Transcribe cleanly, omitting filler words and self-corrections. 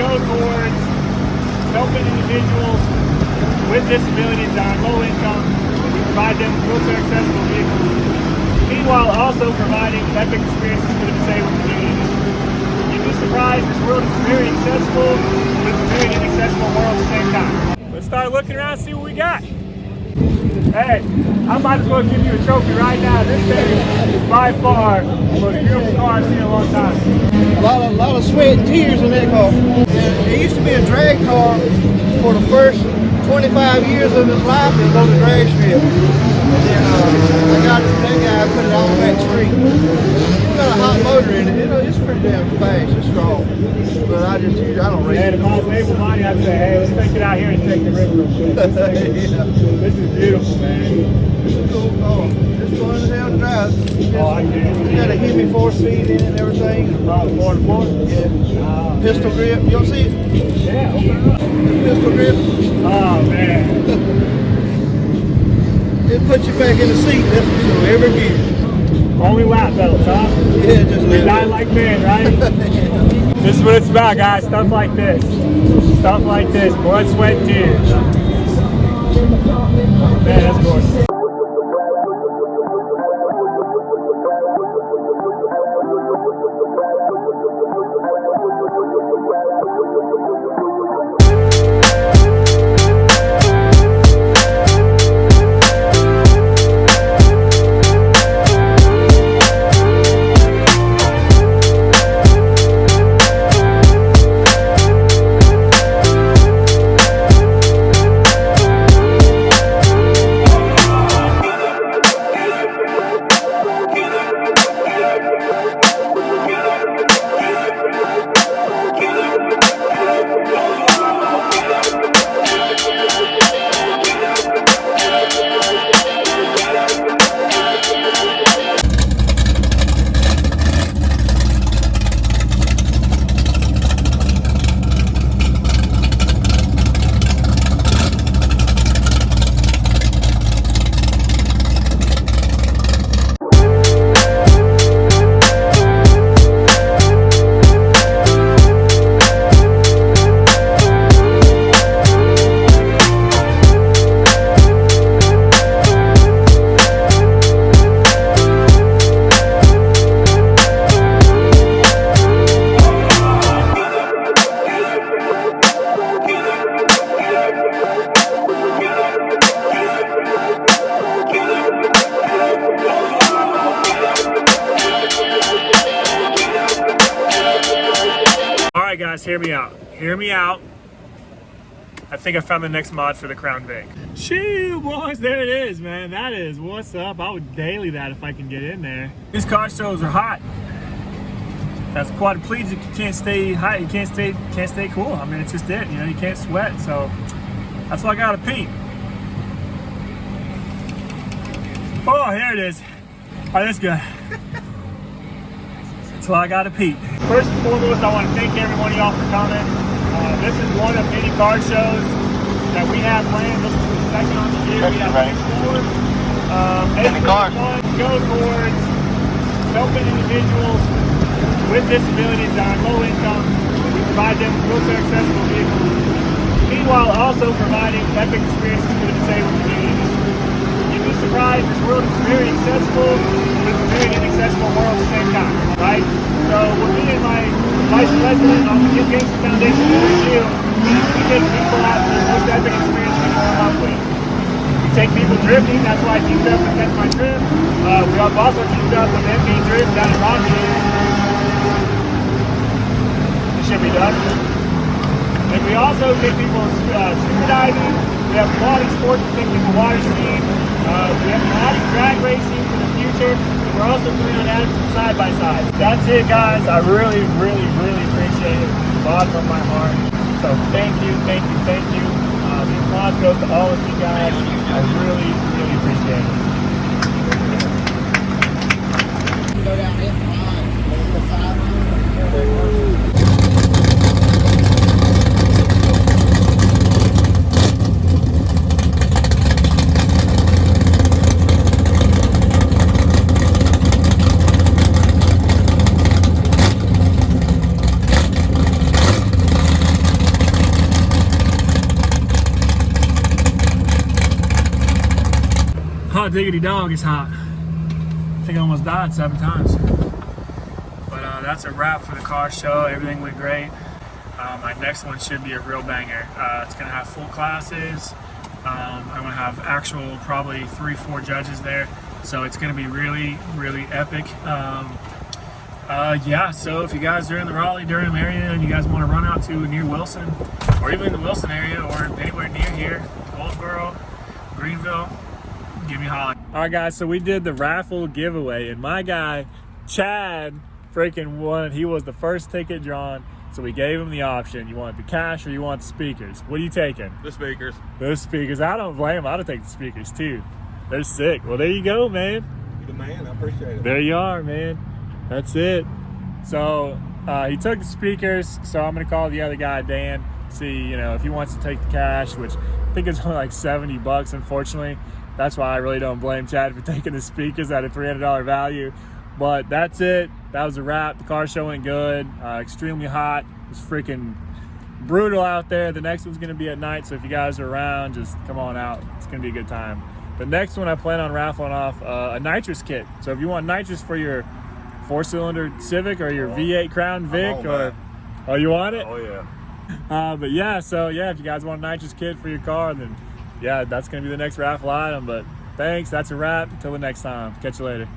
go towards helping individuals with disabilities that are low income. We provide them with wheelchair accessible vehicles. Meanwhile, also providing epic experiences for the disabled community. You'd be surprised, this world is very accessible, but it's a very inaccessible world at the same time. Let's start looking around and see what we got. Hey, I'm about to go give you a trophy right now. This thing is by far the most beautiful car I've seen in a long time. A lot of sweat and tears in that car. It used to be a drag car for the first 25 years of his life. It was on the drag strip. And then I got it from that guy, I put it on the back street. It's got a hot motor in it. You know, it's pretty damn fast. It's strong. But I don't race it. And if I was able money, I'd say, hey, let's take it out here and take the river real quick. This is beautiful, man. This is cool. Oh, it's fun as hell to drive. I get it. It's got a Hemi 4-speed in it and everything. 4-4? Yeah. Pistol grip. You don't see it? Yeah, open it up. Pistol grip. Oh, man. It puts you back in the seat, that's for sure, every gear. Only lap pedals, huh? Yeah, just we die like men, right? This is what it's about, guys. Stuff like this. Stuff like this. Blood, sweat, and tears. Man, that's gorgeous. Alright guys, hear me out. Hear me out. I think I found the next mod for the Crown Vic. Shoo, boys, there it is, man. That is what's up. I would daily that if I can get in there. These car shows are hot. As a quadriplegic, you can't stay hot. You can't stay cool. I mean, it's just it. You know, you can't sweat. So that's why I gotta pee. Oh, here it is. Oh, that's good. That's why I gotta pee. First and foremost, I want to thank every one of y'all for coming. This is one of many car shows that we have planned. This is the second on the year. We have 4. Go towards helping individuals with disabilities that are low income. We provide them with wheelchair accessible vehicles. Meanwhile, also providing epic experiences for the disabled community. You'd be surprised, this world is very accessible, but it's a very inaccessible world at the same time, right? So with me and my vice president on the Kid Gangster Foundation, we take people out to the most epic experience we can come up with. We take people drifting, that's why I teamed up with Catch My Drift. We have also teamed up with MB Drift down in Rockville. It should be done. And we also take people scuba diving. We have aquatic sports, we take people water skiing. We have adding drag racing for the future. And we're also planning on adding some side-by-sides. That's it, guys. I really, really, really appreciate it from the bottom of my heart. So thank you, thank you, thank you. The applause goes to all of you guys. I really, really appreciate it. Go down it. diggity dog, it's hot. I think I almost died 7 times. But that's a wrap for the car show. Everything went great. My next one should be a real banger. It's gonna have full classes. I'm gonna have actual probably 3-4 judges there. So it's gonna be really, really epic. Yeah, so if you guys are in the Raleigh-Durham area and you guys want to run out to near Wilson, or even in the Wilson area, or anywhere near here, Goldsboro, Greenville, give me a holler. All right, guys, so we did the raffle giveaway, and my guy, Chad, freaking won. He was the first ticket drawn, so we gave him the option. You want the cash or you want the speakers? What are you taking? The speakers. Those speakers. I don't blame him. I'd take the speakers, too. They're sick. Well, there you go, man. You're the man. I appreciate it. There you are, man. That's it. So he took the speakers, so I'm gonna call the other guy, Dan, see if he wants to take the cash, which I think is only like $70, unfortunately. That's why I really don't blame Chad for taking the speakers at a $300 value. But that's it. That was a wrap. The car show went good. Extremely hot. It was freaking brutal out there. The next one's gonna be at night, so if you guys are around, just come on out. It's gonna be a good time. The next one I plan on raffling off a nitrous kit. So if you want nitrous for your 4-cylinder Civic or your V8 Crown Vic, oh, you want it? Oh yeah. But yeah, so yeah, if you guys want a nitrous kit for your car, then yeah, that's gonna be the next raffle item. But thanks, that's a wrap. Until the next time, catch you later.